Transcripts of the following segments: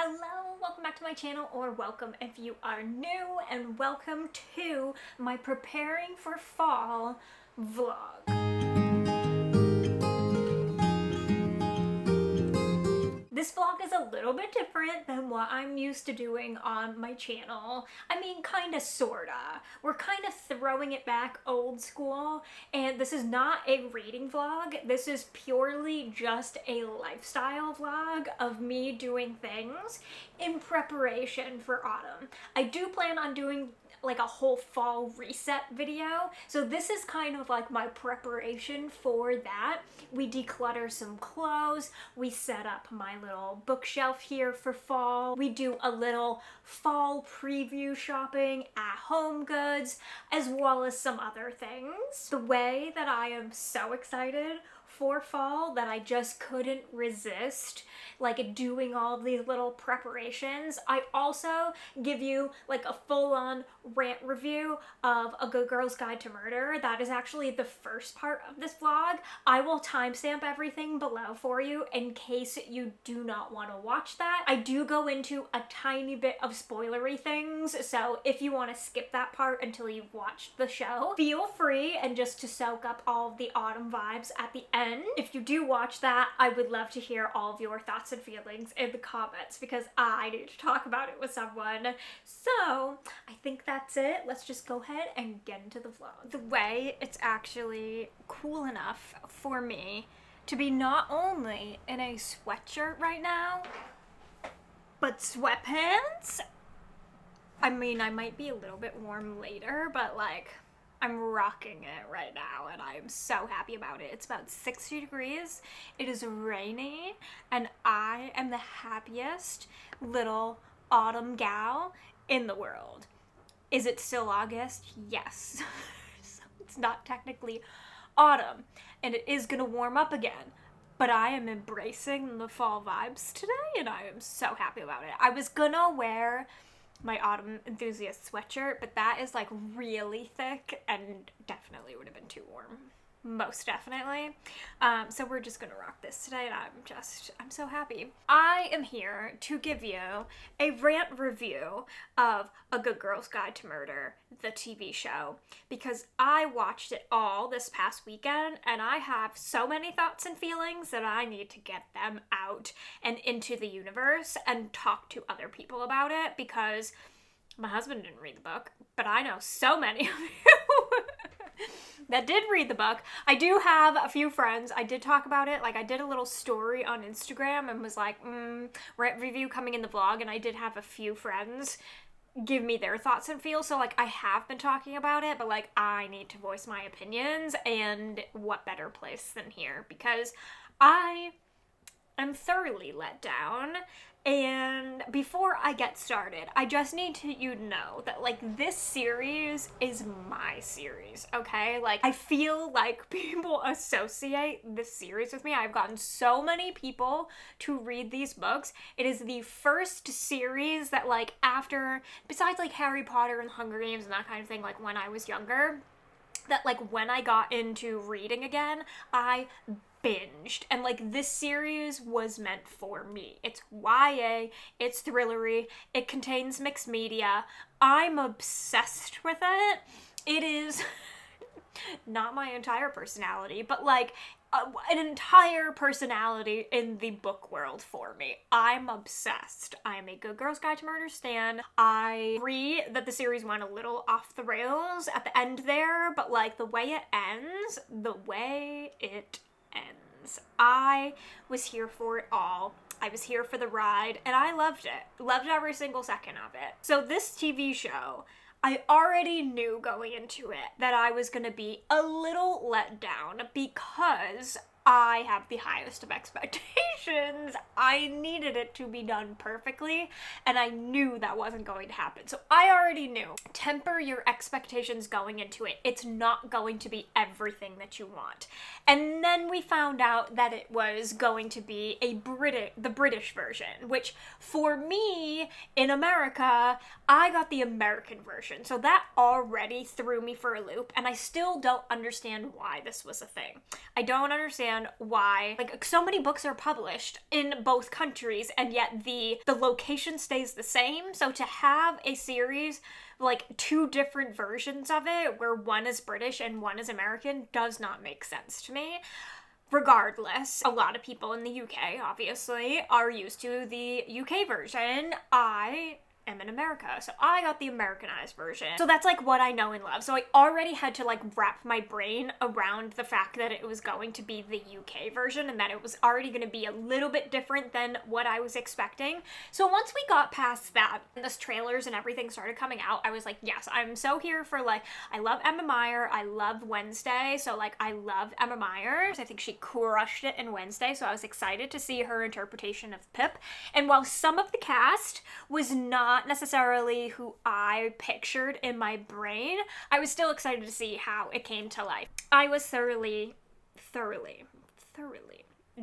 Hello, welcome back to my channel, or welcome if you are new, and welcome to my preparing for fall vlog. This vlog is a little bit different than what I'm used to doing on my channel. I mean, kinda, sorta. We're kind of throwing it back old school, and this is not a reading vlog. This is purely just a lifestyle vlog of me doing things in preparation for autumn. I do plan on doing like a whole fall reset video, so this is kind of like my preparation for that. We declutter some clothes, we set up my little bookshelf here for fall, we do a little fall preview shopping at Home Goods, as well as some other things. The way that I am so excited for fall that I just couldn't resist like doing all these little preparations. I also give you like a full-on rant review of A Good Girl's Guide to Murder. That is actually the first part of this vlog. I will timestamp everything below for you in case you do not want to watch that. I do go into a tiny bit of spoilery things, so if you want to skip that part until you've watched the show, feel free, and just to soak up all of the autumn vibes at the end. If you do watch that, I would love to hear all of your thoughts and feelings in the comments because I need to talk about it with someone. So I think that's it. Let's just go ahead and get into the vlog. The way it's actually cool enough for me to be not only in a sweatshirt right now, but sweatpants. I mean, I might be a little bit warm later, but like, I'm rocking it right now and I am so happy about it. It's about 60 degrees, it is rainy, and I am the happiest little autumn gal in the world. Is it still August? Yes. So it's not technically autumn, and it is gonna warm up again, but I am embracing the fall vibes today and I am so happy about it. I was gonna wear my autumn enthusiast sweatshirt, but that is like really thick and definitely would have been too warm. Most definitely. So we're just gonna rock this today, and I'm so happy. I am here to give you a rant review of A Good Girl's Guide to Murder, the TV show, because I watched it all this past weekend and I have so many thoughts and feelings that I need to get them out and into the universe and talk to other people about it, because my husband didn't read the book, but I know so many of you that did read the book. I do have a few friends. I did talk about it. Like, I did a little story on Instagram and was like, rant review coming in the vlog, and I did have a few friends give me their thoughts and feels. So like, I have been talking about it, but like, I need to voice my opinions, and what better place than here, because I am thoroughly let down. And before I get started, I just need you to know that like, this series is my series, okay? Like, I feel like people associate this series with me. I've gotten so many people to read these books. It is the first series that like, after, besides like Harry Potter and Hunger Games and that kind of thing, like when I was younger, that like when I got into reading again, I binged, and like, this series was meant for me. It's YA, it's thrillery, it contains mixed media. I'm obsessed with it. It is not my entire personality, but like an entire personality in the book world for me. I'm obsessed. I am a Good Girl's Guide to Murder stan. I agree that the series went a little off the rails at the end there, but like, the way it ends, I was here for it all. I was here for the ride, and I loved it. Loved every single second of it. So this TV show, I already knew going into it that I was gonna be a little let down, because I have the highest of expectations. I needed it to be done perfectly, and I knew that wasn't going to happen. So I already knew. Temper your expectations going into it. It's not going to be everything that you want. And then we found out that it was going to be the British version, which for me, in America, I got the American version. So that already threw me for a loop, and I still don't understand why this was a thing. I don't understand understand why, like, so many books are published in both countries and yet the location stays the same. So to have a series, like, two different versions of it where one is British and one is American does not make sense to me. Regardless, a lot of people in the UK, obviously, are used to the UK version. I am in America, so I got the Americanized version. So that's like what I know and love. So I already had to like wrap my brain around the fact that it was going to be the UK version and that it was already going to be a little bit different than what I was expecting. So once we got past that, and the trailers and everything started coming out, I was like, yes, I'm so here for, like, I love Emma Meyer, I love Wednesday, so like I love Emma Meyer. I think she crushed it in Wednesday, so I was excited to see her interpretation of Pip. And while some of the cast was not necessarily who I pictured in my brain, I was still excited to see how it came to life. I was thoroughly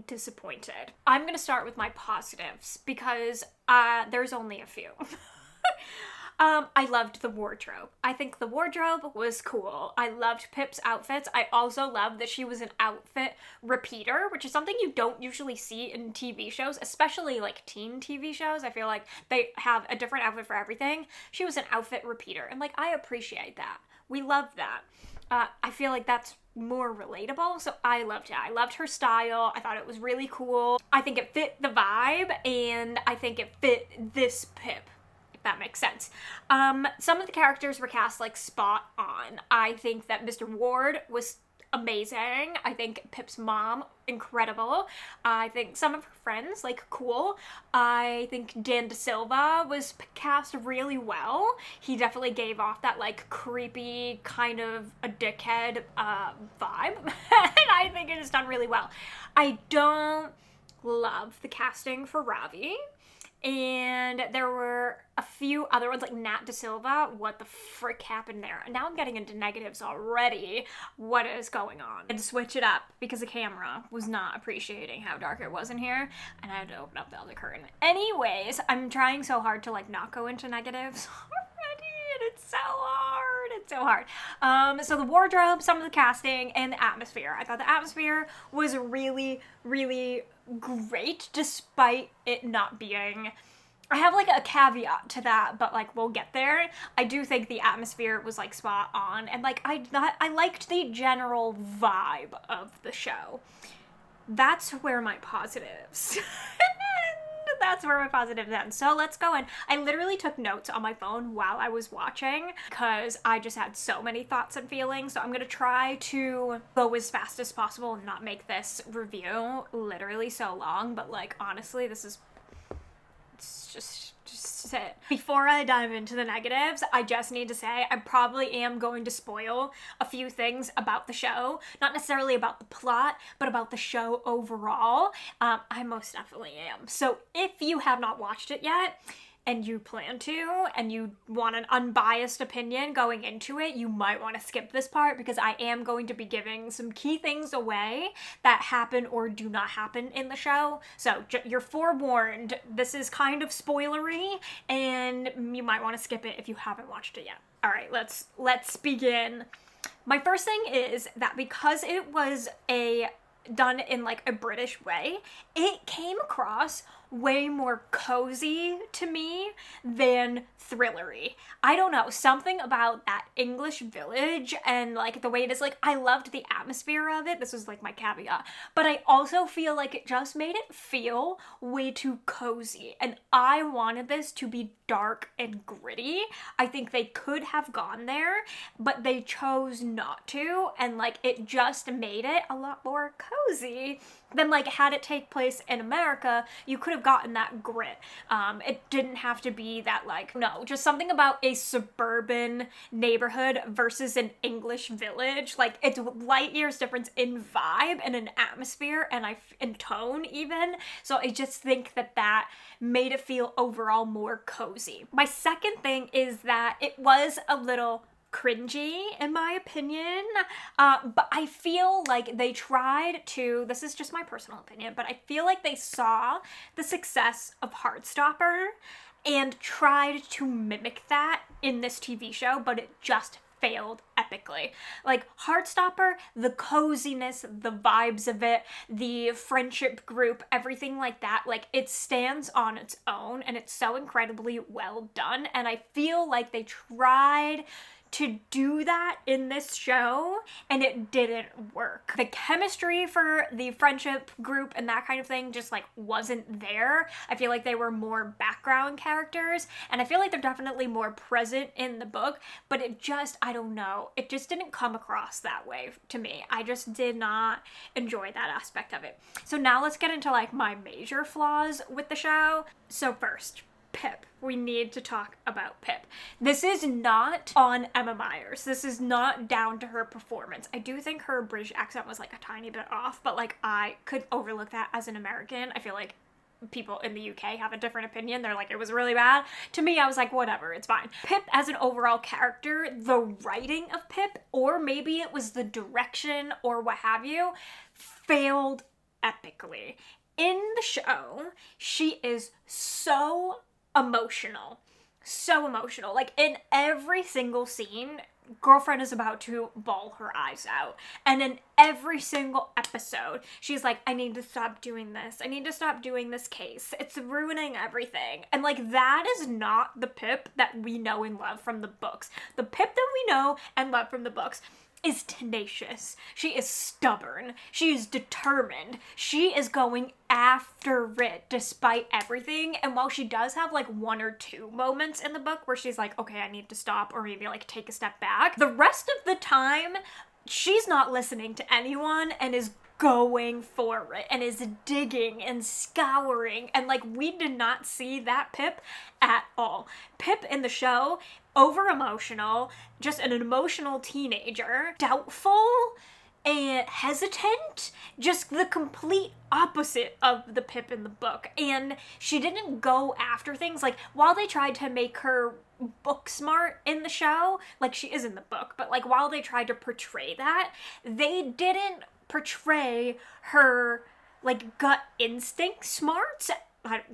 disappointed. I'm gonna start with my positives because there's only a few. I loved the wardrobe. I think the wardrobe was cool. I loved Pip's outfits. I also loved that she was an outfit repeater, which is something you don't usually see in TV shows, especially like teen TV shows. I feel like they have a different outfit for everything. She was an outfit repeater, and like, I appreciate that. We love that. I feel like that's more relatable, so I loved it. I loved her style. I thought it was really cool. I think it fit the vibe, and I think it fit this Pip. That makes sense. Some of the characters were cast like spot on. I think that Mr. Ward was amazing. I think Pip's mom, incredible. I think some of her friends, like, cool. I think Dan De Silva was cast really well. He definitely gave off that, like, creepy, kind of a dickhead vibe. And I think it is done really well. I don't love the casting for Ravi. And there were a few other ones, like Nat De Silva. What the frick happened there? Now I'm getting into negatives already. What is going on? I had to switch it up because the camera was not appreciating how dark it was in here, and I had to open up the other curtain. Anyways, I'm trying so hard to, like, not go into negatives already, and it's so hard. It's so hard. So the wardrobe, some of the casting, and the atmosphere. I thought the atmosphere was really, really great, despite it not being... I have, like, a caveat to that, but, like, we'll get there. I do think the atmosphere was, like, spot on, and, like, I liked the general vibe of the show. That's where my positives... That's where my positives end. So let's go in. I literally took notes on my phone while I was watching because I just had so many thoughts and feelings. So I'm gonna try to go as fast as possible and not make this review literally so long. But, like, honestly, it's just it. Before I dive into the negatives, I just need to say I probably am going to spoil a few things about the show. Not necessarily about the plot, but about the show overall. I most definitely am. So if you have not watched it yet, and you plan to, and you want an unbiased opinion going into it, you might want to skip this part because I am going to be giving some key things away that happen or do not happen in the show. So you're forewarned. This is kind of spoilery, and you might want to skip it if you haven't watched it yet. All right, let's begin. My first thing is that because it was done in, like, a British way, it came across way more cozy to me than thrillery. I don't know, something about that English village and, like, the way it is, like, I loved the atmosphere of it. This was, like, my caveat. But I also feel like it just made it feel way too cozy. And I wanted this to be dark and gritty. I think they could have gone there, but they chose not to. And, like, it just made it a lot more cozy than, like, had it take place in America, you could have gotten that grit. It didn't have to be that, like, no, just something about a suburban neighborhood versus an English village. Like, it's light years difference in vibe and in atmosphere and in tone even. So I just think that made it feel overall more cozy. My second thing is that it was a little cringy in my opinion, but I feel like they tried to, this is just my personal opinion, but I feel like they saw the success of Heartstopper and tried to mimic that in this TV show, but it just failed epically. Like, Heartstopper, the coziness, the vibes of it, the friendship group, everything like that, like, it stands on its own, and it's so incredibly well done, and I feel like they tried to do that in this show, and it didn't work. The chemistry for the friendship group and that kind of thing just, like, wasn't there. I feel like they were more background characters, and I feel like they're definitely more present in the book, but it just, I don't know, it just didn't come across that way to me. I just did not enjoy that aspect of it. So now let's get into, like, my major flaws with the show. So first, Pip. We need to talk about Pip. This is not on Emma Myers. This is not down to her performance. I do think her British accent was, like, a tiny bit off, but, like, I could overlook that as an American. I feel like people in the UK have a different opinion. They're like, it was really bad. To me, I was like, whatever, it's fine. Pip as an overall character, the writing of Pip, or maybe it was the direction or what have you, failed epically. In the show, she is so emotional. Like, in every single scene, girlfriend is about to bawl her eyes out. And in every single episode, she's like, I need to stop doing this. I need to stop doing this case. It's ruining everything. And, like, that is not the Pip that we know and love from the books. The Pip that we know and love from the books is tenacious. She is stubborn. She is determined. She is going after it despite everything. And while she does have, like, one or two moments in the book where she's like, okay, I need to stop, or maybe, like, take a step back, the rest of the time, she's not listening to anyone and is going for it and is digging and scouring, and, like, we did not see that Pip at all. Pip in the show, over emotional, just an emotional teenager, doubtful and hesitant, just the complete opposite of the Pip in the book. And she didn't go after things, like, while they tried to make her book smart in the show, like she is in the book, but, like, while they tried to portray that, they didn't portray her, like, gut instinct smarts.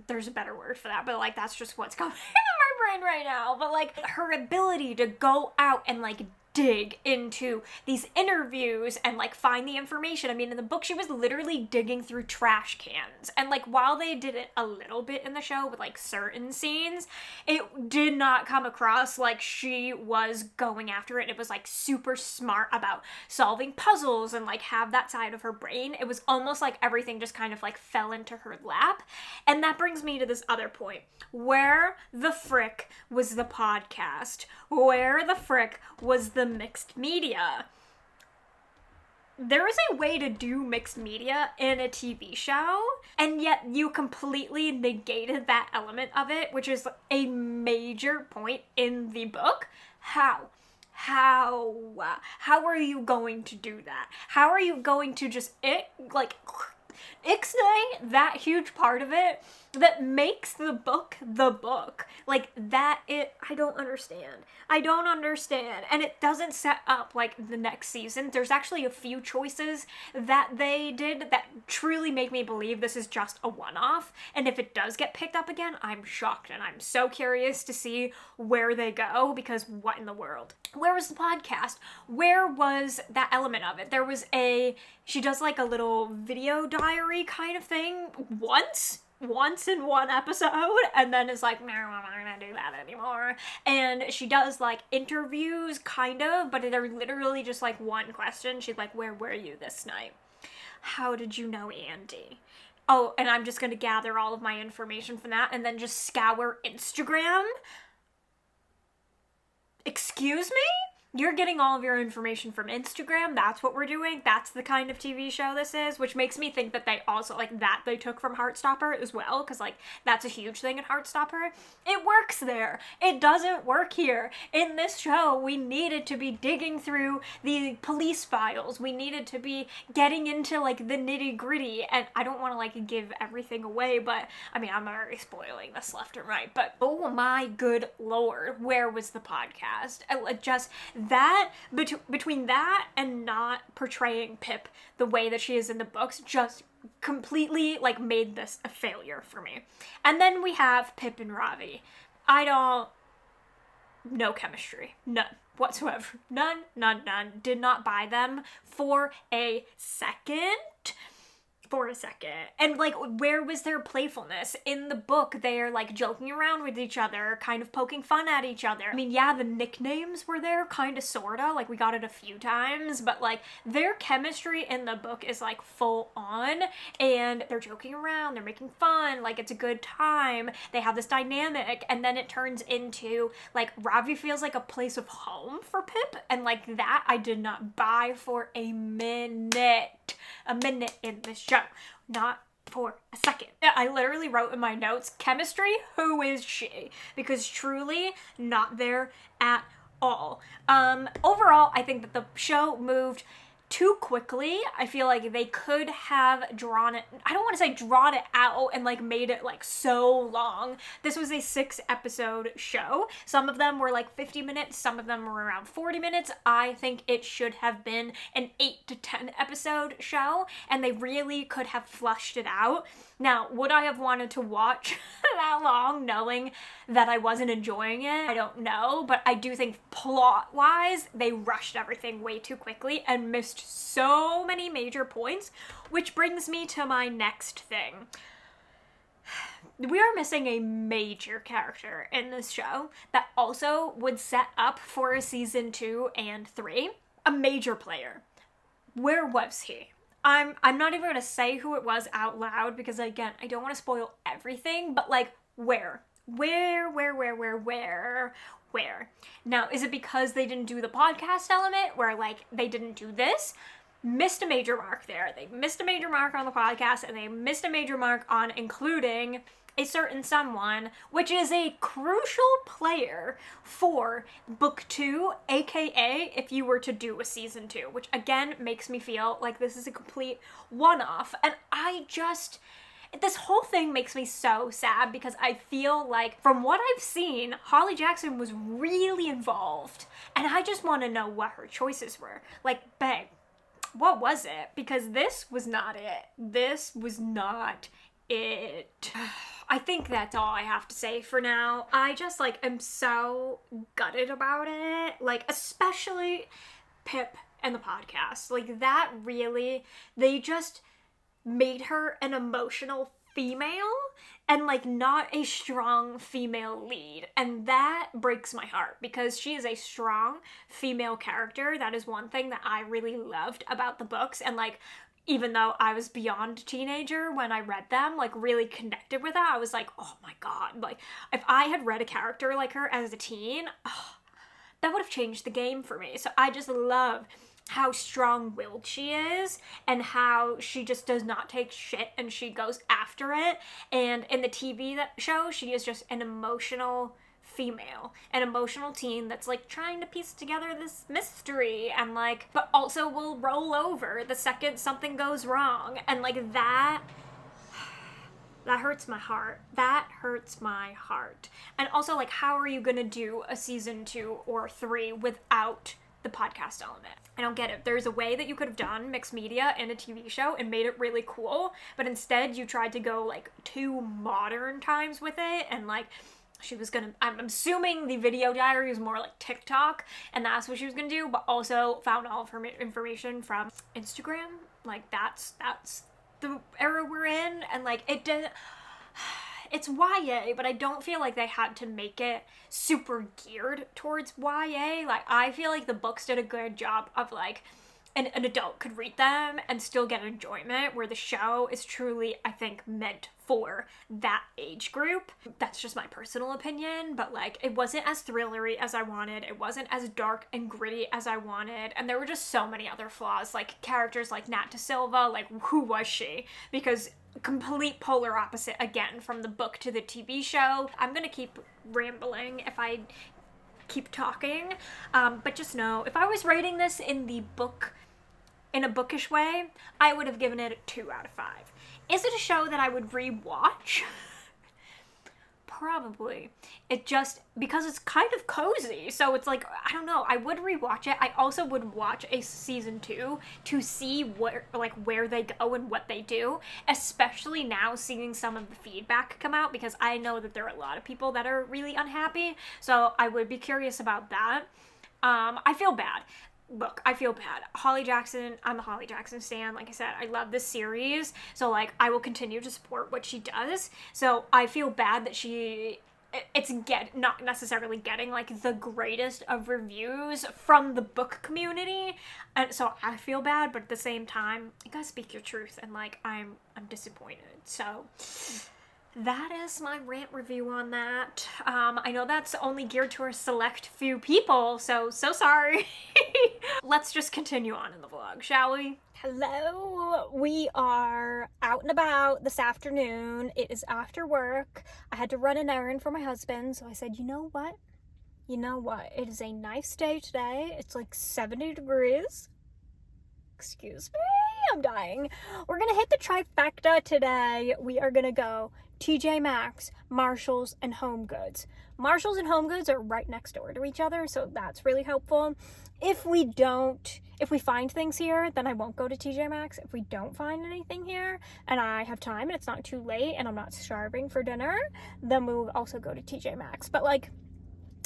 There's a better word for that, but, like, that's just what's coming into my brain right now. But, like, her ability to go out and, like, dig into these interviews and, like, find the information. I mean, in the book, she was literally digging through trash cans. And, like, while they did it a little bit in the show with, like, certain scenes, it did not come across like she was going after it. It was, like, super smart about solving puzzles and, like, have that side of her brain. It was almost like everything just kind of, like, fell into her lap. And that brings me to this other point. Where the frick was the podcast? Where the frick was the mixed media? There is a way to do mixed media in a TV show, and yet you completely negated that element of it, which is a major point in the book. How are you going to do that? How are you going to just ixnay that huge part of it that makes the book the book? Like, I don't understand. And it doesn't set up, like, the next season. There's actually a few choices that they did that truly make me believe this is just a one-off. And if it does get picked up again, I'm shocked. And I'm so curious to see where they go, because what in the world? Where was the podcast? Where was that element of it? There was she does, like, a little video diary kind of thing once in one episode, and then it's like, no, I'm not gonna do that anymore. And she does, like, interviews, kind of, but they're literally just, like, one question. She's like, where were you this night? How did you know Andy? Oh, and I'm just gonna gather all of my information from that and then just scour Instagram? Excuse me? You're getting all of your information from Instagram? That's what we're doing? That's the kind of TV show this is? Which makes me think that they also, like, that they took from Heartstopper as well, because, like, that's a huge thing in Heartstopper. It works there. It doesn't work here. In this show, we needed to be digging through the police files. We needed to be getting into, like, the nitty-gritty, and I don't want to, like, give everything away, but, I mean, I'm already spoiling this left and right, but oh my good lord, where was the podcast? Just that, between that and not portraying Pip the way that she is in the books, just completely, like, made this a failure for me. And then we have Pip and Ravi. no chemistry. None whatsoever. None. Did not buy them for a second. And like, where was their playfulness? In the book, they're like joking around with each other, kind of poking fun at each other. I mean, yeah, the nicknames were there, kind of, sorta, like we got it a few times, but like their chemistry in the book is like full on, and they're joking around, they're making fun, like it's a good time, they have this dynamic, and then it turns into like Ravi feels like a place of home for Pip, and like that I did not buy for a minute in this show. Not for a second. I literally wrote in my notes, chemistry, who is she? Because truly not there at all. Overall, I think that the show moved too quickly. I feel like they could have drawn it, I don't want to say drawn it out and like made it like so long. This was a 6-episode show. Some of them were like 50 minutes, some of them were around 40 minutes. I think it should have been an 8 to 10 episode show, and they really could have flushed it out. Now, would I have wanted to watch that long knowing that I wasn't enjoying it? I don't know, but I do think plot-wise, they rushed everything way too quickly and missed so many major points, which brings me to my next thing. We are missing a major character in this show that also would set up for a season 2 and 3. A major player. Where was he? I'm not even going to say who it was out loud because, again, I don't want to spoil everything, but like, where? Now, is it because they didn't do the podcast element where like they didn't do this? Missed a major mark there. They missed a major mark on the podcast, and they missed a major mark on including a certain someone, which is a crucial player for book 2, aka if you were to do a season 2, which again makes me feel like this is a complete one-off. And this whole thing makes me so sad because I feel like, from what I've seen, Holly Jackson was really involved, and I just want to know what her choices were. Like, babe, what was it? Because this was not it. This was not it. I think that's all I have to say for now. I just like am so gutted about it. Like, especially Pip and the podcast. Like, that really, they just made her an emotional female and like not a strong female lead, and that breaks my heart because she is a strong female character. That is one thing that I really loved about the books, and like, even though I was beyond teenager when I read them, like really connected with that. I was like, oh my god, like if I had read a character like her as a teen, that would have changed the game for me. So I just love how strong-willed she is and how she just does not take shit and she goes after it. And in the TV show, she is just an emotional female, an emotional teen that's like trying to piece together this mystery and like, but also will roll over the second something goes wrong. And like that hurts my heart. That hurts my heart. And also, like, how are you gonna do a season 2 or 3 without the podcast element? I don't get it. There's a way that you could have done mixed media in a TV show and made it really cool, but instead you tried to go like too modern times with it, and like she was gonna, I'm assuming the video diary was more like TikTok and that's what she was gonna do, but also found all of her information from Instagram. Like that's the era we're in, and like it didn't, it's YA, but I don't feel like they had to make it super geared towards YA. Like, I feel like the books did a good job of like, an adult could read them and still get enjoyment, where the show is truly, I think, meant for that age group. That's just my personal opinion, but like, it wasn't as thrillery as I wanted. It wasn't as dark and gritty as I wanted, and there were just so many other flaws, like characters like Nat Da Silva, like who was she? Because complete polar opposite again from the book to the TV show. I'm gonna keep rambling if I keep talking, but just know, if I was rating this in the book, in a bookish way, I would have given it a 2 out of 5. Is it a show that I would rewatch? Probably. It just, because it's kind of cozy, so it's like, I don't know, I would rewatch it. I also would watch a season 2 to see where they go and what they do, especially now seeing some of the feedback come out, because I know that there are a lot of people that are really unhappy, so I would be curious about that. I feel bad. Look, I feel bad. Holly Jackson, I'm a Holly Jackson stan. Like I said, I love this series. So, like, I will continue to support what she does. So, I feel bad that not necessarily getting, like, the greatest of reviews from the book community. And so, I feel bad, but at the same time, you gotta speak your truth. And, like, I'm disappointed. So, that is my rant review on that. I know that's only geared to a select few people, so sorry. Let's just continue on in the vlog, shall we? Hello, we are out and about this afternoon. It is after work. I had to run an errand for my husband, so I said, you know what? It is a nice day today. It's like 70 degrees. Excuse me, I'm dying. We're gonna hit the trifecta today. We are gonna go TJ Maxx, Marshalls, and Home Goods. Marshalls and Home Goods are right next door to each other, so that's really helpful. If we find things here, then I won't go to TJ Maxx. If we don't find anything here, and I have time, and it's not too late, and I'm not starving for dinner, then we'll also go to TJ Maxx. But, like,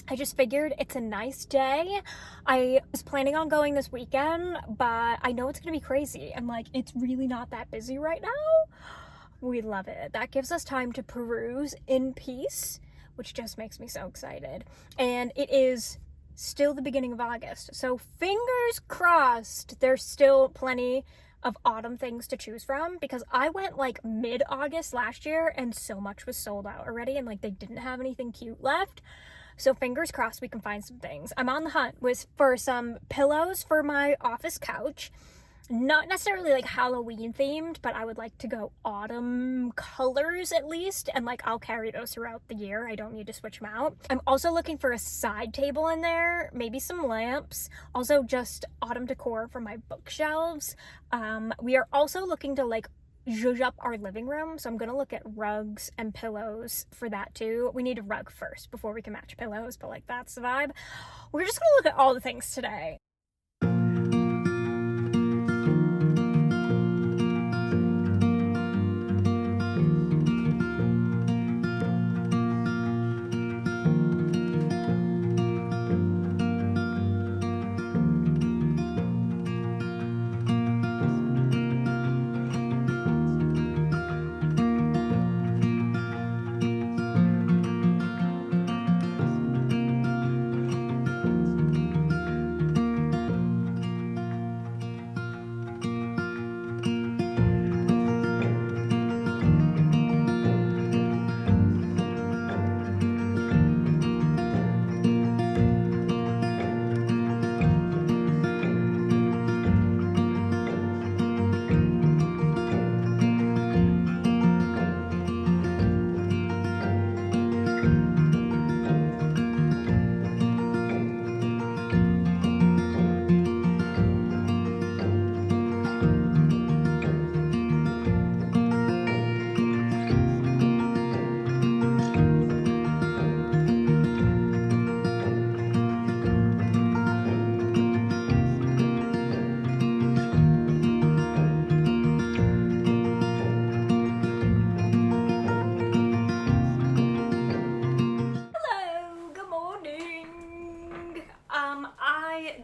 I just figured it's a nice day. I was planning on going this weekend, but I know it's gonna be crazy, and, like, it's really not that busy right now. We love it. That gives us time to peruse in peace, which just makes me so excited. And it is still the beginning of August, so fingers crossed there's still plenty of autumn things to choose from, because I went like mid-August last year and so much was sold out already, and like they didn't have anything cute left. So fingers crossed we can find some things. I'm on the hunt for some pillows for my office couch. Not necessarily like Halloween themed, but I would like to go autumn colors at least, and like I'll carry those throughout the year. I don't need to switch them out. I'm also looking for a side table in there, maybe some lamps, also just autumn decor for my bookshelves. We are also looking to like zhuzh up our living room, so I'm gonna look at rugs and pillows for that too. We need a rug first before we can match pillows, but like that's the vibe. We're just gonna look at all the things today.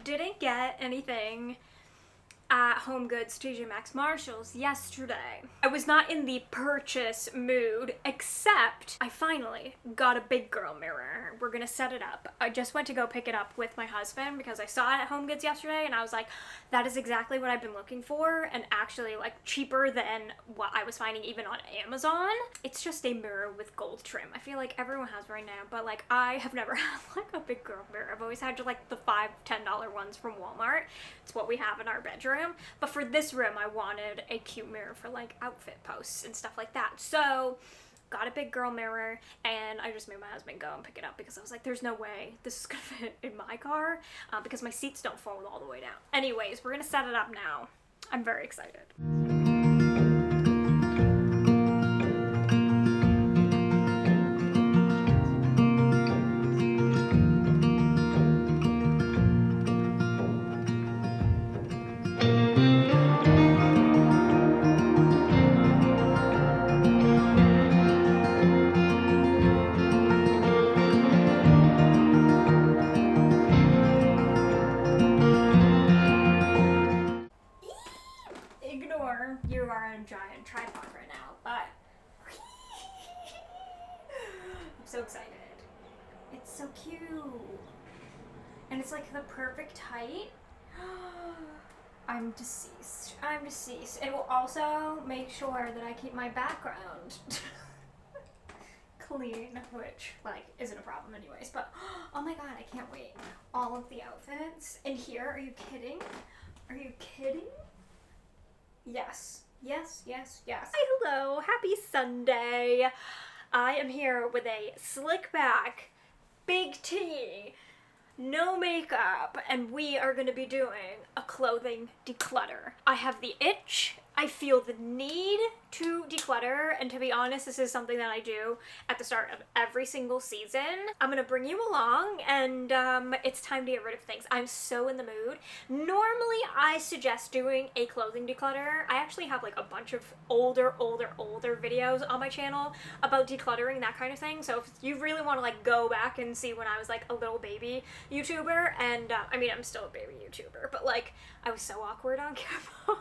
Didn't get anything at Home Goods, TJ Maxx, Marshalls yesterday. I was not in the purchase mood, except I finally got a big girl mirror. We're gonna set it up. I just went to go pick it up with my husband because I saw it at Home Goods yesterday and I was like, that is exactly what I've been looking for, and actually like cheaper than what I was finding even on Amazon. It's just a mirror with gold trim. I feel like everyone has right now, but like I have never had like a big girl mirror. I've always had just like the $5-10 ones from Walmart. It's what we have in our bedroom. But for this room, I wanted a cute mirror for like outfit posts and stuff like that. So got a big girl mirror, and I just made my husband go and pick it up because I was like, there's no way this is gonna fit in my car because my seats don't fold all the way down. Anyways, we're gonna set it up now. I'm very excited. so cute. And it's like the perfect height. I'm deceased. I'm deceased. It will also make sure that I keep my background clean, which, like, isn't a problem anyways. But, oh my god, I can't wait. All of the outfits in here. Are you kidding? Are you kidding? Yes. Yes, yes, yes. Hi, hello. Happy Sunday. I am here with a slick back, big T, no makeup, and we are going to be doing a clothing declutter. I have the itch. I feel the need to declutter, and to be honest, this is something that I do at the start of every single season. I'm gonna bring you along, and it's time to get rid of things. I'm so in the mood. Normally, I suggest doing a clothing declutter. I actually have like a bunch of older videos on my channel about decluttering, that kind of thing. So if you really want to like go back and see when I was like a little baby YouTuber, and I mean, I'm still a baby YouTuber, but like I was so awkward on camera.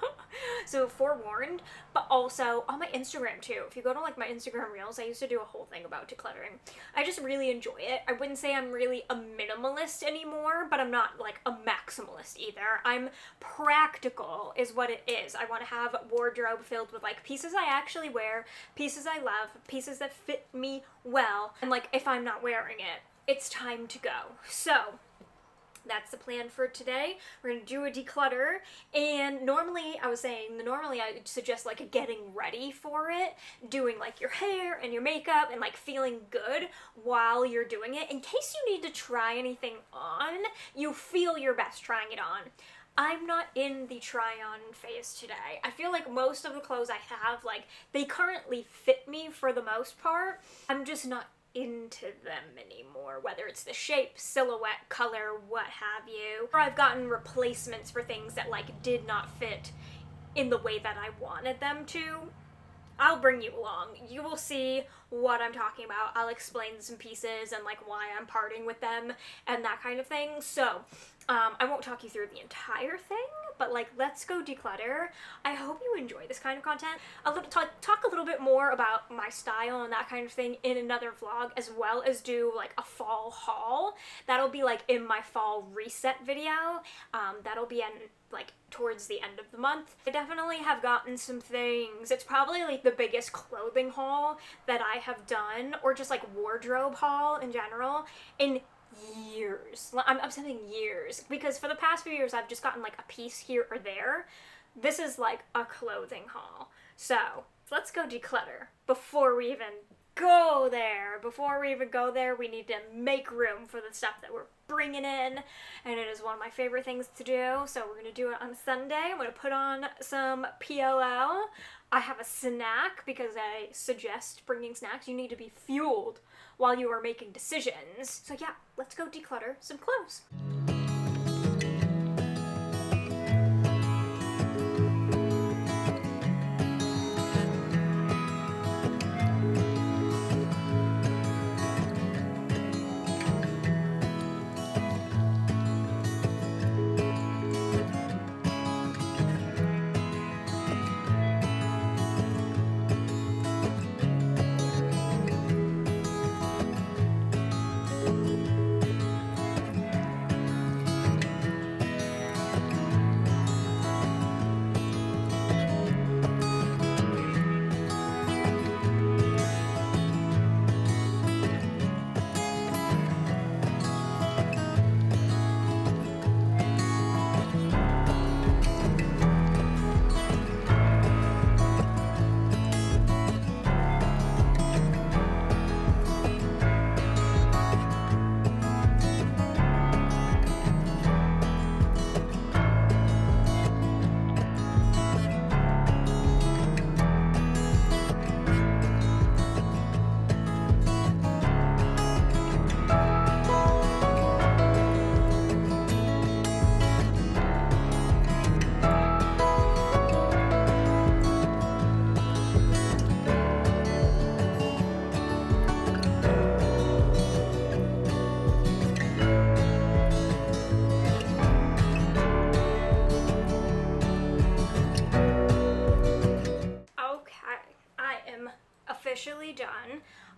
So forewarned, but also on my Instagram too. If you go to like my Instagram reels, I used to do a whole thing about decluttering. I just really enjoy it. I wouldn't say I'm really a minimalist anymore, but I'm not like a maximalist either. I'm practical is what it is. I want to have a wardrobe filled with like pieces I actually wear, pieces I love, pieces that fit me well, and like if I'm not wearing it, it's time to go. So that's the plan for today. We're gonna do a declutter, and normally I would suggest like getting ready for it, doing like your hair and your makeup and like feeling good while you're doing it. In case you need to try anything on, you feel your best trying it on. I'm not in the try-on phase today. I feel like most of the clothes I have, like, they currently fit me for the most part. I'm just not into them anymore, whether it's the shape, silhouette, color, what have you. Or I've gotten replacements for things that like did not fit in the way that I wanted them to. I'll bring you along. You will see what I'm talking about. I'll explain some pieces and like why I'm parting with them and that kind of thing. So I won't talk you through the entire thing, but like let's go declutter. I hope you enjoy this kind of content. I'll talk a little bit more about my style and that kind of thing in another vlog, as well as do like a fall haul. That'll be like in my fall reset video. That'll be like towards the end of the month. I definitely have gotten some things. It's probably like the biggest clothing haul that I have done, or just like wardrobe haul in general, in years. I'm saying years, because for the past few years I've just gotten like a piece here or there. This is like a clothing haul. So let's go declutter before we even go there. Before we even go there, we need to make room for the stuff that we're bringing in, and it is one of my favorite things to do. So we're gonna do it on Sunday. I'm gonna put on some PLL. I have a snack because I suggest bringing snacks. You need to be fueled while you are making decisions. So yeah, let's go declutter some clothes.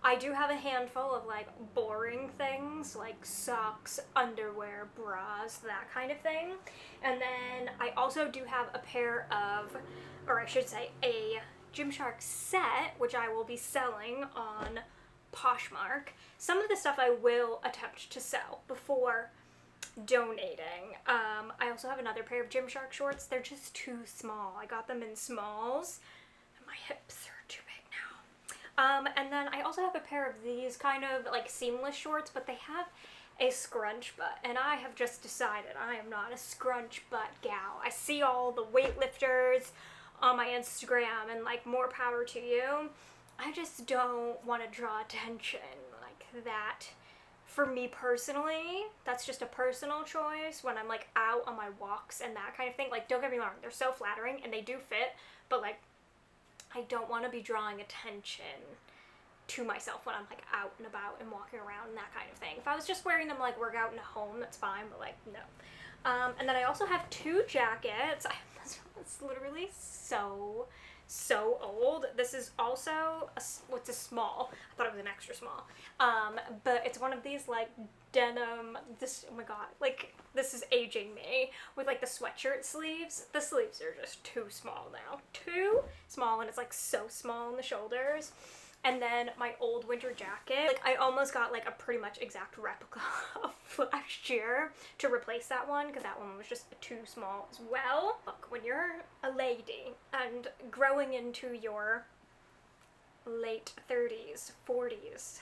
I do have a handful of like boring things like socks, underwear, bras, that kind of thing. And then I also do have a pair of, or I should say a Gymshark set, which I will be selling on Poshmark. Some of the stuff I will attempt to sell before donating. I also have another pair of Gymshark shorts. They're just too small. I got them in smalls and my hips are too big now. And then I also have a pair of these kind of like seamless shorts, but they have a scrunch butt, and I have just decided I am not a scrunch butt gal. I see all the weightlifters on my Instagram, and like, more power to you. I just don't want to draw attention like that. For me personally, that's just a personal choice when I'm like out on my walks and that kind of thing. Like, don't get me wrong, they're so flattering and they do fit, but like, I don't want to be drawing attention to myself when I'm like out and about and walking around and that kind of thing. If I was just wearing them like work out in a home, that's fine, but like, no. And then I also have two jackets. This one's literally so old. This is also what's a small. I thought it was an extra small. But it's one of these like denim, oh my god, like, this is aging me, with like the sweatshirt sleeves. The sleeves are just too small now. Too small, and it's like so small in the shoulders. And then my old winter jacket, like, I almost got like a pretty much exact replica of last year to replace that one, because that one was just too small as well. Look, when you're a lady and growing into your late 30s, 40s,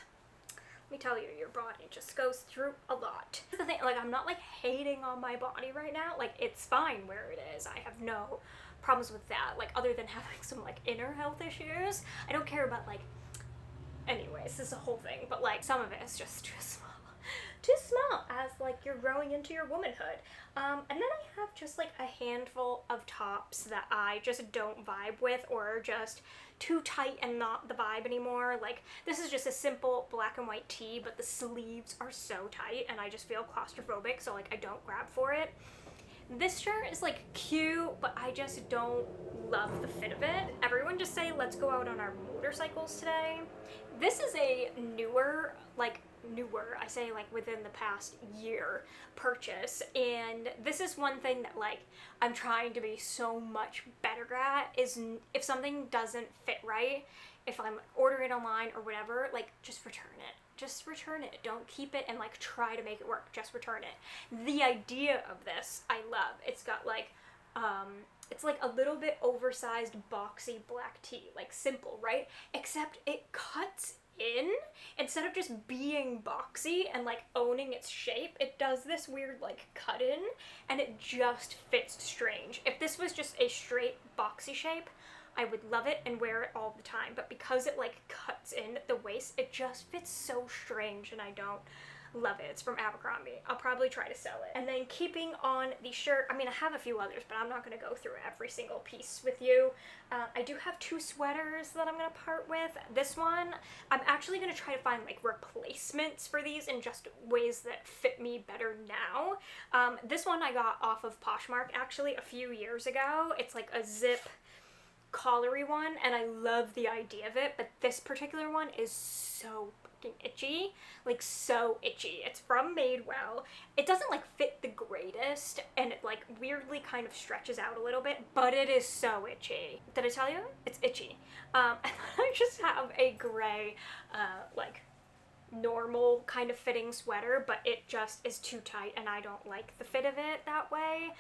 let me tell you, your body just goes through a lot. The thing, like, I'm not like hating on my body right now. Like, it's fine where it is. I have no problems with that, like, other than having some like inner health issues. I don't care about like, anyways, this is a whole thing, but like, some of it is just too small as like you're growing into your womanhood. And then I have just like a handful of tops that I just don't vibe with, or are just too tight and not the vibe anymore. Like, this is just a simple black and white tee, but the sleeves are so tight and I just feel claustrophobic, so like, I don't grab for it. This shirt is like cute, but I just don't love the fit of it. Everyone just say, let's go out on our motorcycles today. This is a newer, I say like within the past year purchase, and this is one thing that like I'm trying to be so much better at, is if something doesn't fit right, if I'm ordering it online or whatever, like, just return it. Just return it. Don't keep it and like try to make it work. Just return it. The idea of this I love. It's got like it's like a little bit oversized boxy black tee, like simple, right? Except it cuts in. Instead of just being boxy and like owning its shape, it does this weird like cut in, and it just fits strange. If this was just a straight boxy shape, I would love it and wear it all the time, but because it like cuts in at the waist, it just fits so strange and I don't love it. It's from Abercrombie. I'll probably try to sell it. And then keeping on the shirt, I mean, I have a few others, but I'm not going to go through every single piece with you. I do have two sweaters that I'm going to part with. This one, I'm actually going to try to find like replacements for these in just ways that fit me better now. This one I got off of Poshmark actually a few years ago. It's like a zip collary one, and I love the idea of it, but this particular one is so fucking itchy, like so itchy. It's from Madewell. It doesn't like fit the greatest, and it like weirdly kind of stretches out a little bit, but it is so itchy. Did I tell you? It's itchy. And then I just have a gray like normal kind of fitting sweater, but it just is too tight and I don't like the fit of it that way.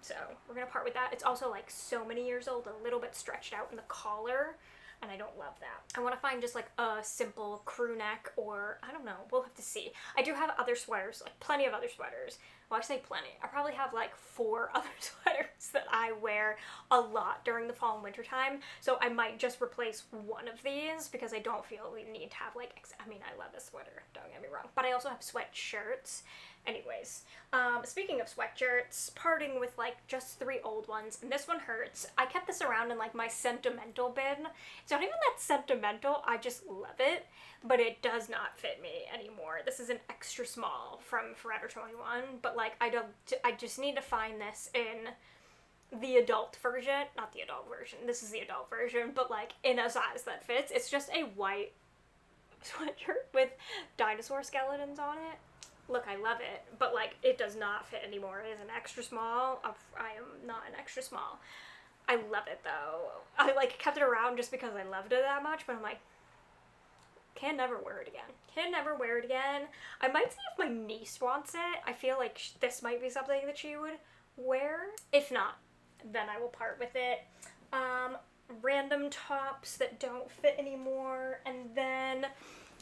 So we're gonna part with that. It's also like so many years old, a little bit stretched out in the collar, and I don't love that. I want to find just like a simple crew neck, or I don't know, we'll have to see. I do have other sweaters, like plenty of other sweaters. Well, I say plenty. I probably have like 4 other sweaters that I wear a lot during the fall and winter time. So I might just replace one of these because I don't feel we need to have like, I mean, I love this sweater, don't get me wrong. But I also have sweatshirts. Anyways, speaking of sweatshirts, parting with like just 3 old ones, and this one hurts. I kept this around in like my sentimental bin. It's not even that sentimental, I just love it, but it does not fit me anymore. This is an extra small from Forever 21, but like I just need to find this in the adult version, not the adult version, this is the adult version, but like in a size that fits. It's just a white sweatshirt with dinosaur skeletons on it. Look, I love it, but like it does not fit anymore. It is an extra small. I am not an extra small. I love it though. I like kept it around just because I loved it that much, but I'm like, can never wear it again. Can never wear it again. I might see if my niece wants it. I feel like this might be something that she would wear. If not, then I will part with it. Random tops that don't fit anymore, and then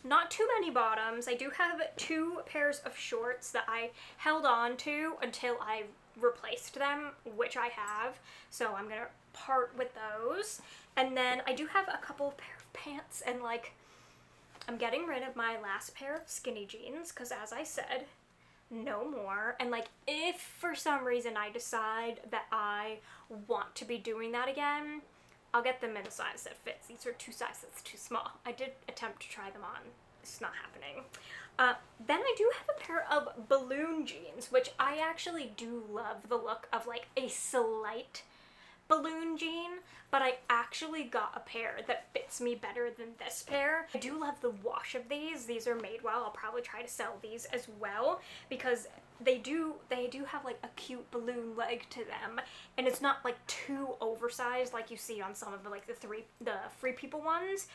not too many bottoms. I do have 2 pairs of shorts that I held on to until I replaced them, which I have, so I'm gonna part with those. And then I do have a couple of pair of pants, and like I'm getting rid of my last pair of skinny jeans because, as I said, no more. And like if for some reason I decide that I want to be doing that again, I'll get them in a size that fits. These are 2 sizes too small. I did attempt to try them on. It's not happening. Then I do have a pair of balloon jeans, which I actually do love the look of like a slight balloon jean, but I actually got a pair that fits me better than this pair. I do love the wash of these. These are made well. I'll probably try to sell these as well because they do have like a cute balloon leg to them, and it's not like too oversized like you see on some of the like the Free People ones.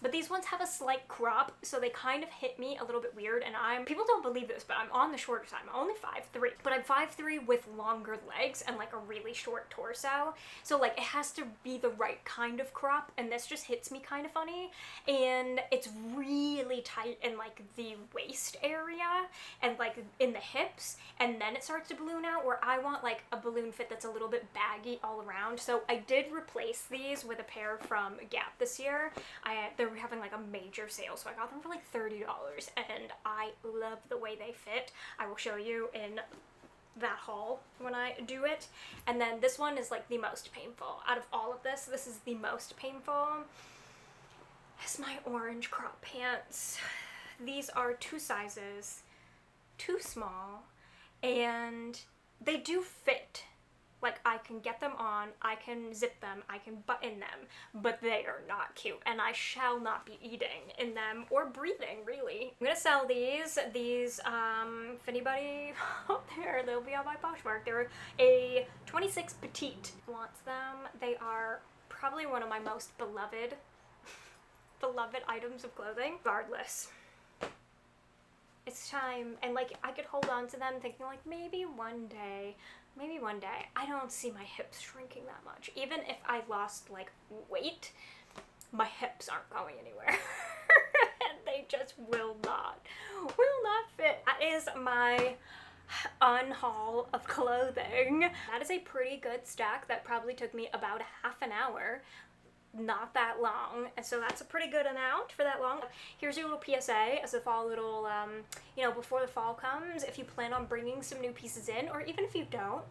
But these ones have a slight crop, so they kind of hit me a little bit weird, and people don't believe this, but I'm on the shorter side. I'm only 5'3", but I'm 5'3" with longer legs and like a really short torso. So like it has to be the right kind of crop, and this just hits me kind of funny. And it's really tight in like the waist area and like in the hips, and then it starts to balloon out, where I want like a balloon fit that's a little bit baggy all around. So I did replace these with a pair from Gap this year. They were having like a major sale, so I got them for like $30, and I love the way they fit. I will show you in that haul when I do it. And then this one is like the most painful out of all of this. This is the most painful. It's my orange crop pants. These are 2 sizes too small, and they do fit. Like, I can get them on, I can zip them, I can button them, but they are not cute, and I shall not be eating in them or breathing, really. I'm gonna sell these, if anybody out there, they'll be on my Poshmark. They're a 26 petite. Wants them. They are probably one of my most beloved items of clothing. Regardless, it's time, and like, I could hold on to them thinking like, maybe one day. I don't see my hips shrinking that much. Even if I lost like weight, my hips aren't going anywhere. And they just will not fit. That is my unhaul of clothing. That is a pretty good stack that probably took me about half an hour. Not that long, and so that's a pretty good amount for that long. Here's your little PSA as a fall little, before the fall comes, if you plan on bringing some new pieces in, or even if you don't,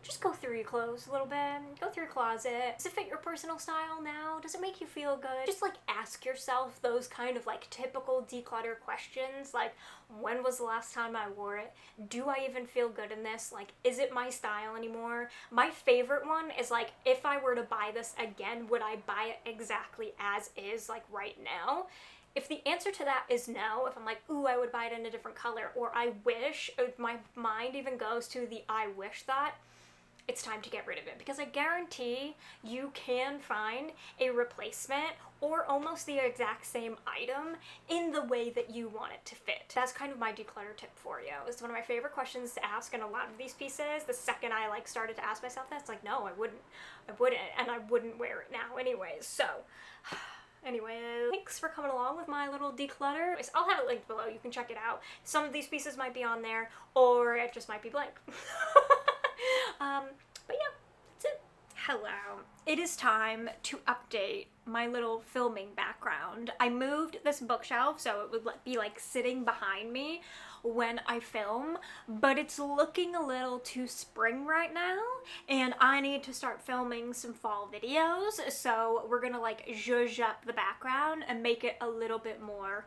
just go through your clothes a little bit, go through your closet. Does it fit your personal style now? Does it make you feel good? Just like ask yourself those kind of like typical declutter questions, like, when was the last time I wore it? Do I even feel good in this? Like, is it my style anymore? My favorite one is like, if I were to buy this again, would I buy it exactly as is, like right now? If the answer to that is no, if I'm like, ooh, I would buy it in a different color, or I wish, if my mind even goes to the I wish thought, it's time to get rid of it, because I guarantee you can find a replacement or almost the exact same item in the way that you want it to fit. That's kind of my declutter tip for you. It's one of my favorite questions to ask in a lot of these pieces. The second I like started to ask myself that, it's like, no, I wouldn't, and I wouldn't wear it now anyways. So anyway, thanks for coming along with my little declutter. I'll have it linked below. You can check it out. Some of these pieces might be on there, or it just might be blank. But yeah, that's it. Hello. It is time to update my little filming background. I moved this bookshelf so it would be like sitting behind me when I film, but it's looking a little too spring right now, and I need to start filming some fall videos, so we're gonna like zhuzh up the background and make it a little bit more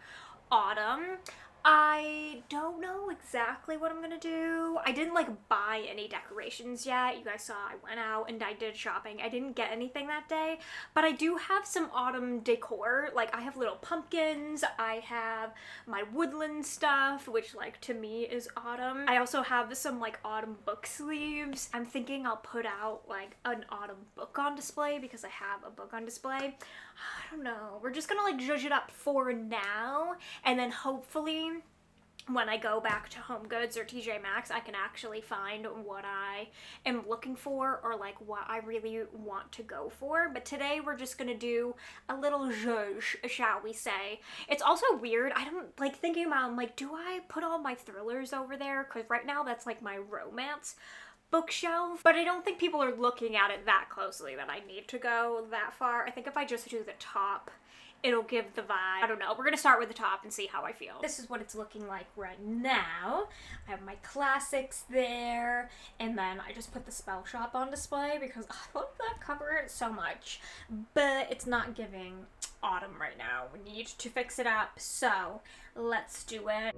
autumn. I don't know exactly what I'm gonna do. I didn't like buy any decorations yet. You guys saw I went out and I did shopping. I didn't get anything that day, but I do have some autumn decor. Like I have little pumpkins, I have my woodland stuff, which like to me is autumn. I also have some like autumn book sleeves. I'm thinking I'll put out like an autumn book on display because I have a book on display. I don't know. We're just gonna like zhuzh it up for now, and then hopefully when I go back to Home Goods or TJ Maxx, I can actually find what I am looking for or like what I really want to go for. But today we're just gonna do a little zhuzh, shall we say. It's also weird. I don't like thinking about, I'm like, do I put all my thrillers over there? Because right now that's like my romance bookshelf, but I don't think people are looking at it that closely that I need to go that far. I think if I just do the top, it'll give the vibe. I don't know. We're gonna start with the top and see how I feel. This is what it's looking like right now. I have my classics there, and then I just put the Spell Shop on display because I love that cover so much, but it's not giving autumn right now. We need to fix it up, so let's do it.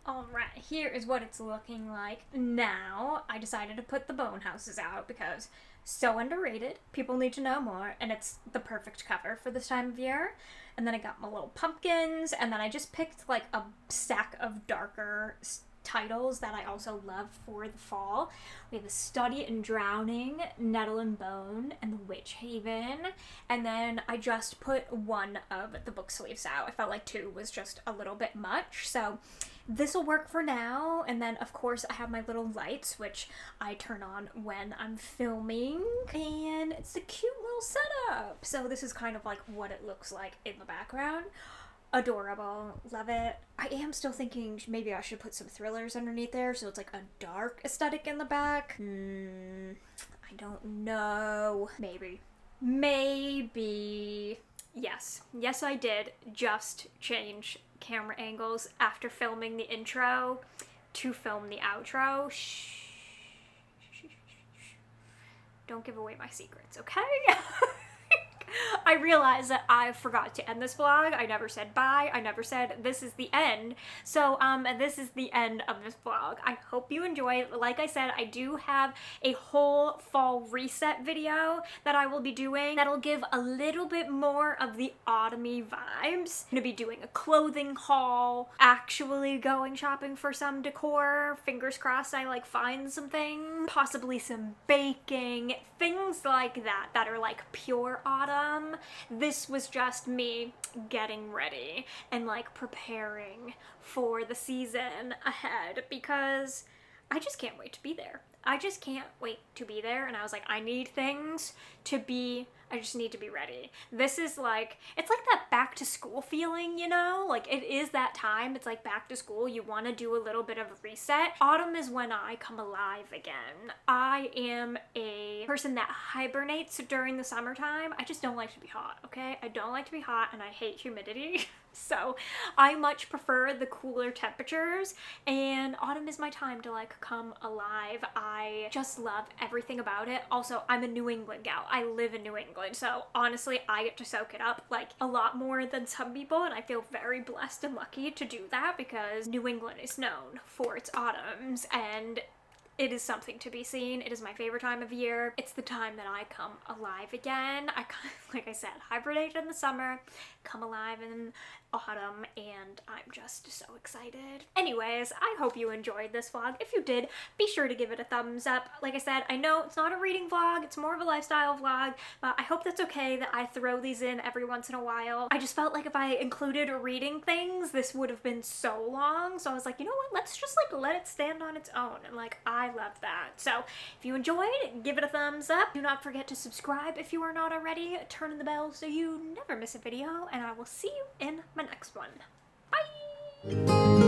Alright, here is what it's looking like now. I decided to put the bone houses out because so underrated. People need to know more, and it's the perfect cover for this time of year. And then I got my little pumpkins, and then I just picked like a stack of darker titles that I also love for the fall. We have The Study in Drowning, Nettle and Bone, and The Witch Haven. And then I just put one of the book sleeves out. I felt like two was just a little bit much, so this will work for now. And then of course I have my little lights, which I turn on when I'm filming, and it's a cute little setup. So this is kind of like what it looks like in the background. Adorable. Love it. I am still thinking maybe I should put some thrillers underneath there so it's like a dark aesthetic in the back. I don't know. Maybe. Yes I did just change camera angles after filming the intro to film the outro. Shh. Don't give away my secrets, okay? I realized that I forgot to end this vlog. I never said bye. I never said this is the end. So this is the end of this vlog. I hope you enjoyed. Like I said, I do have a whole fall reset video that I will be doing that'll give a little bit more of the autumny vibes. I'm gonna be doing a clothing haul, actually going shopping for some decor. Fingers crossed I like find some things, possibly some baking, things like that are like pure autumn. This was just me getting ready and like preparing for the season ahead because I just can't wait to be there. I just can't wait to be there, and I was like, I need things to be, I just need to be ready. This is like, it's like that back to school feeling, you know? Like it is that time. It's like back to school. You want to do a little bit of a reset. Autumn is when I come alive again. I am a person that hibernates during the summertime. I just don't like to be hot, okay? I don't like to be hot, and I hate humidity. So I much prefer the cooler temperatures, and autumn is my time to like come alive. I I just love everything about it. Also, I'm a New England gal. I live in New England, so honestly, I get to soak it up like a lot more than some people, and I feel very blessed and lucky to do that because New England is known for its autumns, and it is something to be seen. It is my favorite time of year. It's the time that I come alive again. I kind of, like I said, hibernate in the summer, come alive in autumn, and I'm just so excited. Anyways, I hope you enjoyed this vlog. If you did, be sure to give it a thumbs up. Like I said, I know it's not a reading vlog, it's more of a lifestyle vlog, but I hope that's okay that I throw these in every once in a while. I just felt like if I included reading things, this would have been so long, so I was like, you know what, let's just like let it stand on its own, and like I love that. So if you enjoyed, give it a thumbs up. Do not forget to subscribe if you are not already. Turn on the bell so you never miss a video, and I will see you in my next one. Bye!